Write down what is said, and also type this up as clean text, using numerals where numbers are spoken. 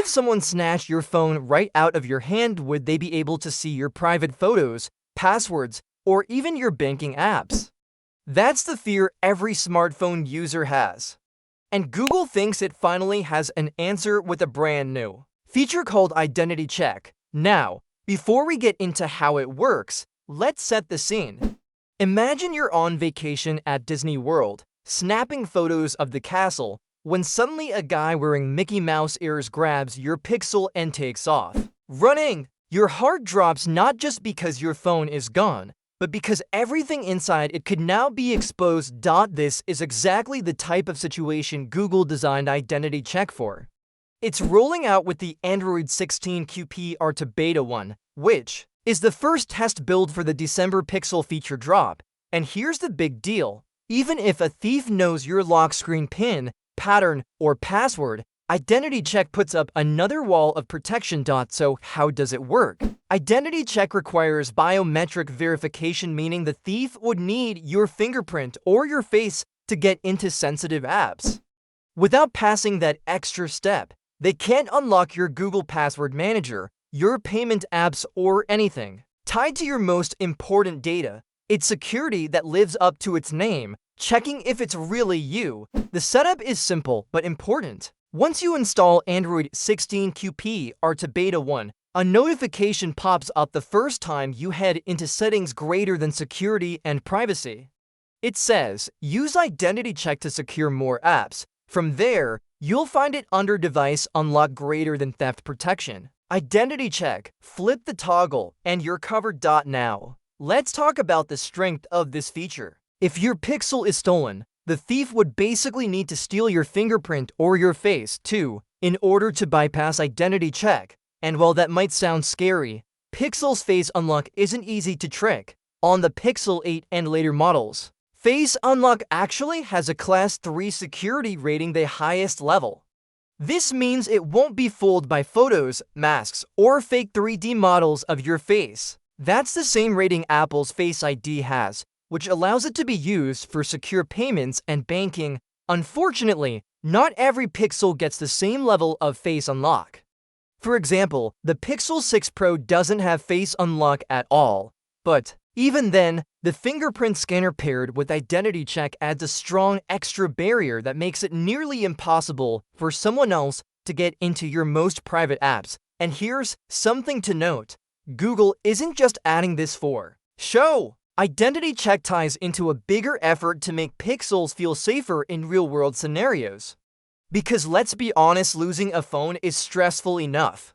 if someone snatched your phone right out of your hand? Would they be able to see your private photos, passwords, or even your banking apps? That's the fear every smartphone user has. And Google thinks it finally has an answer with a brand new feature called Identity Check. Now, before we get into how it works, let's set the scene. Imagine you're on vacation at Disney World, snapping photos of the castle, when suddenly a guy wearing Mickey Mouse ears grabs your pixel and takes off. Running! Your heart drops not just because your phone is gone, but because everything inside it could now be exposed. This is exactly the type of situation Google designed Identity Check for. It's rolling out with the Android 16 QP Beta 1, which is the first test build for the December Pixel feature drop. And here's the big deal. Even if a thief knows your lock screen PIN, pattern, or password, Identity Check puts up another wall of protection. So how does it work? Identity Check requires biometric verification, meaning the thief would need your fingerprint or your face to get into sensitive apps. Without passing that extra step, they can't unlock your Google Password Manager, your payment apps, or anything tied to your most important data. It's security that lives up to its name, checking if it's really you. The setup is simple but important. Once you install Android 16 QP Beta 1, a notification pops up the first time you head into settings greater than security and privacy. It says, use Identity Check to secure more apps. From there, you'll find it under Device Unlock greater than Theft Protection. Identity Check, flip the toggle, and you're covered. Now, let's talk about the strength of this feature. If your Pixel is stolen, the thief would basically need to steal your fingerprint or your face, too, in order to bypass Identity Check. And while that might sound scary, Pixel's Face Unlock isn't easy to trick. On the Pixel 8 and later models, Face Unlock actually has a Class 3 security rating, the highest level. This means it won't be fooled by photos, masks, or fake 3D models of your face. That's the same rating Apple's Face ID has, which allows it to be used for secure payments and banking. Unfortunately, not every Pixel gets the same level of Face Unlock. For example, the Pixel 6 Pro doesn't have Face Unlock at all. But even then, the fingerprint scanner paired with Identity Check adds a strong extra barrier that makes it nearly impossible for someone else to get into your most private apps. And here's something to note. Google isn't just adding this for show. Identity Check ties into a bigger effort to make Pixels feel safer in real-world scenarios. Because let's be honest, losing a phone is stressful enough.